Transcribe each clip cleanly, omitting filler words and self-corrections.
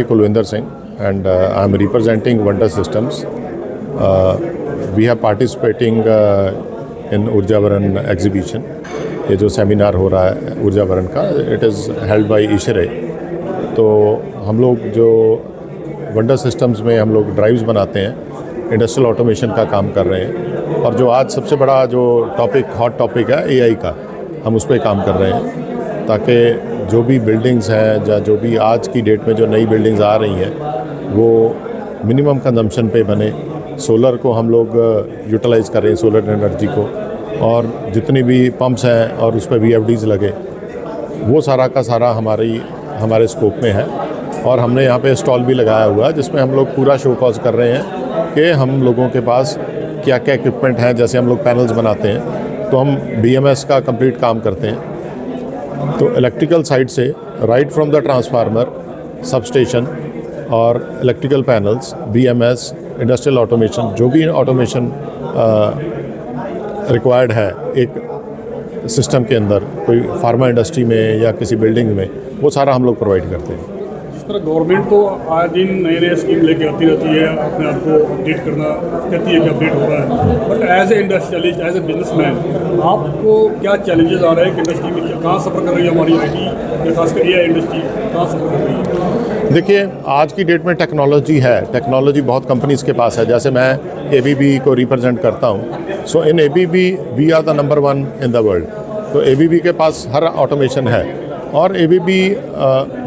Kulwinder Singh, and I am representing Wonder Systems. We are participating in Urja Varan exhibition. ये जो seminar हो रहा है ऊर्जा वरण का, इट इज़ हेल्ड बाय ईशरे। तो हम लोग जो वंडर सिस्टम्स में हम लोग ड्राइव्स बनाते हैं, इंडस्ट्रियल ऑटोमेशन का काम कर रहे हैं। और जो आज सबसे बड़ा जो टॉपिक, हॉट टॉपिक है एआई का, हम उस पर काम कर रहे हैं ताकि जो भी बिल्डिंग्स हैं या जो भी आज की डेट में जो नई बिल्डिंग्स आ रही हैं वो मिनिमम कंजम्पशन पे बने। सोलर को हम लोग यूटिलाइज़ कर रहे हैं, सोलर एनर्जी को, और जितनी भी पंप्स हैं और उस पर VFDs लगे, वो सारा का सारा हमारे स्कोप में है। और हमने यहाँ पे स्टॉल भी लगाया हुआ है जिसमें हम लोग पूरा शो कॉज कर रहे हैं कि हम लोगों के पास क्या क्या इक्विपमेंट हैं। जैसे हम लोग पैनल्स बनाते हैं तो हम BMS का कंप्लीट काम करते हैं। तो इलेक्ट्रिकल साइड से right from the transformer, substation और electrical panels, BMS, industrial automation, जो भी ऑटोमेशन रिक्वायर्ड है एक सिस्टम के अंदर, कोई फार्मा इंडस्ट्री में या किसी बिल्डिंग में, वो सारा हम लोग प्रोवाइड करते हैं। जिस तरह गवर्नमेंट तो आए दिन नए स्कीम लेके आती रहती है, अपने आप को अपडेट करना कहती है कि अपडेट हो रहा है, but as a industrialist, as a businessman, आपको क्या चैलेंजेस आ रहे हैं कि इंडस्ट्री में कहाँ सफ़र कर रही है हमारी IT, खासकर AI इंडस्ट्री कहाँ सफ़र कर रही है? देखिए, आज की डेट में टेक्नोलॉजी है, टेक्नोलॉजी बहुत कंपनीज़ के पास है। जैसे मैं ABB को रिप्रेजेंट करता हूँ, so in ABB we are the number 1 in the world. तो ABB के पास हर ऑटोमेशन है, और ABB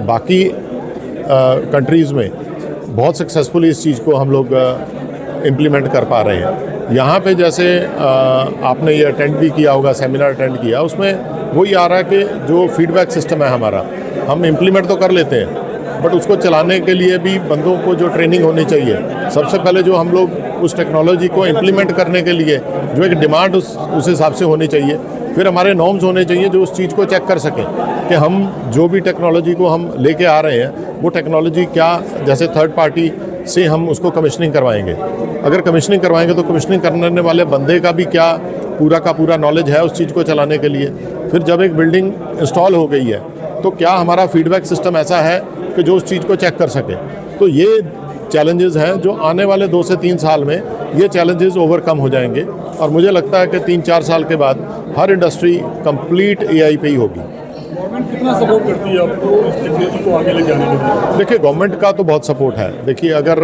बाकी कंट्रीज़ में बहुत सक्सेसफुली इस चीज़ को हम लोग इम्प्लीमेंट कर पा रहे हैं। यहाँ पे जैसे आपने ये अटेंड भी किया होगा, सेमिनार अटेंड किया, उसमें वही आ रहा है कि जो फीडबैक सिस्टम है हमारा, हम इम्प्लीमेंट तो कर लेते हैं, बट उसको चलाने के लिए भी बंदों को जो ट्रेनिंग होनी चाहिए। सबसे पहले जो हम लोग उस टेक्नोलॉजी को इम्प्लीमेंट करने के लिए जो एक डिमांड उस हिसाब से होनी चाहिए। फिर हमारे नॉर्म्स होने चाहिए जो उस चीज़ को चेक कर सकें कि हम जो भी टेक्नोलॉजी को हम लेके आ रहे हैं वो टेक्नोलॉजी क्या, जैसे थर्ड पार्टी से हम उसको कमीशनिंग करवाएंगे। अगर कमीशनिंग करवाएंगे तो कमीशनिंग करने वाले बंदे का भी क्या पूरा का पूरा नॉलेज है उस चीज़ को चलाने के लिए। फिर जब एक बिल्डिंग इंस्टॉल हो गई है तो क्या हमारा फीडबैक सिस्टम ऐसा है कि जो उस चीज़ को चेक कर सके। तो ये चैलेंजेस हैं जो आने वाले 2 से 3 साल में ये चैलेंजेस ओवरकम हो जाएंगे, और मुझे लगता है कि 3-4 साल के बाद हर इंडस्ट्री कंप्लीट AI पे ही होगी। गवर्नमेंट कितना सपोर्ट करती है आपको इस टेक्नोलॉजी को आगे ले जाने के लिए? देखिए, गवर्नमेंट का तो बहुत सपोर्ट है। देखिए, अगर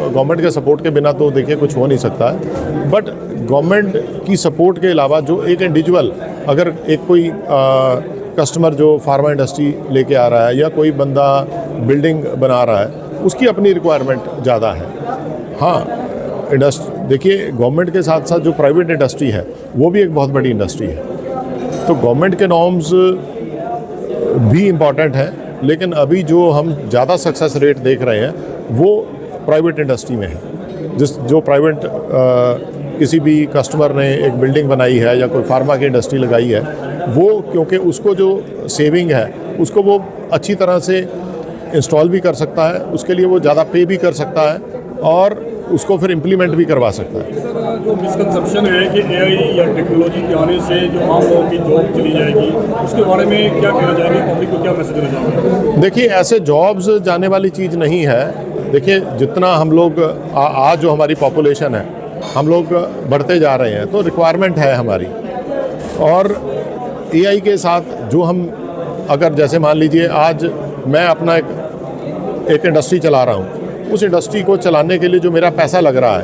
गवर्नमेंट के सपोर्ट के बिना तो देखिए कुछ हो नहीं सकता है, बट गवर्नमेंट की सपोर्ट के अलावा जो एक इंडिविजुअल, अगर एक कोई कस्टमर जो फार्मा इंडस्ट्री लेके आ रहा है या कोई बंदा बिल्डिंग बना रहा है, उसकी अपनी रिक्वायरमेंट ज़्यादा है। हाँ, देखिए, गवर्नमेंट के साथ साथ जो प्राइवेट इंडस्ट्री है वो भी एक बहुत बड़ी इंडस्ट्री है। तो गवर्नमेंट के नॉर्म्स भी इम्पॉर्टेंट हैं, लेकिन अभी जो हम ज़्यादा सक्सेस रेट देख रहे हैं वो प्राइवेट इंडस्ट्री में है। जो प्राइवेट किसी भी कस्टमर ने एक बिल्डिंग बनाई है या कोई फार्मा की इंडस्ट्री लगाई है, वो क्योंकि उसको जो सेविंग है उसको वो अच्छी तरह से इंस्टॉल भी कर सकता है, उसके लिए वो ज़्यादा पे भी कर सकता है और उसको फिर इम्प्लीमेंट भी करवा सकता है। सर, जो मिसकंसेप्शन है कि AI या टेक्नोलॉजी के आने से जो आम लोगों की जॉब चली जाएगी, उसके बारे में क्या कहना चाहेंगे, पब्लिक को क्या मैसेज देना चाहेंगे? देखिए, ऐसे जॉब्स जाने वाली चीज़ नहीं है। देखिए, जितना हम लोग आज जो हमारी पॉपुलेशन है, हम लोग बढ़ते जा रहे हैं, तो रिक्वायरमेंट है हमारी। और AI के साथ जो हम, अगर जैसे मान लीजिए आज मैं अपना एक इंडस्ट्री चला रहा हूँ, उस इंडस्ट्री को चलाने के लिए जो मेरा पैसा लग रहा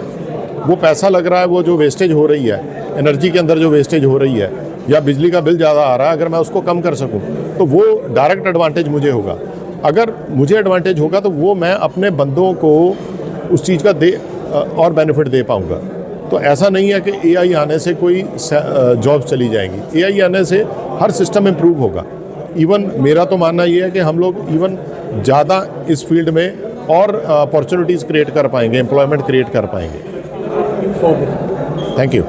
है, वो जो वेस्टेज हो रही है, एनर्जी के अंदर जो वेस्टेज हो रही है, या बिजली का बिल ज़्यादा आ रहा है, अगर मैं उसको कम कर सकूं तो वो डायरेक्ट एडवांटेज मुझे होगा। अगर मुझे एडवांटेज होगा तो वो मैं अपने बंदों को उस चीज़ का और बेनिफिट दे पाऊँगा। तो ऐसा नहीं है कि AI आने से कोई जॉब चली जाएंगी। AI आने से हर सिस्टम इम्प्रूव होगा। इवन मेरा तो मानना ये है कि हम लोग इवन ज़्यादा इस फील्ड में और अपॉर्चुनिटीज़ क्रिएट कर पाएंगे, एम्प्लॉयमेंट क्रिएट कर पाएंगे। Thank you.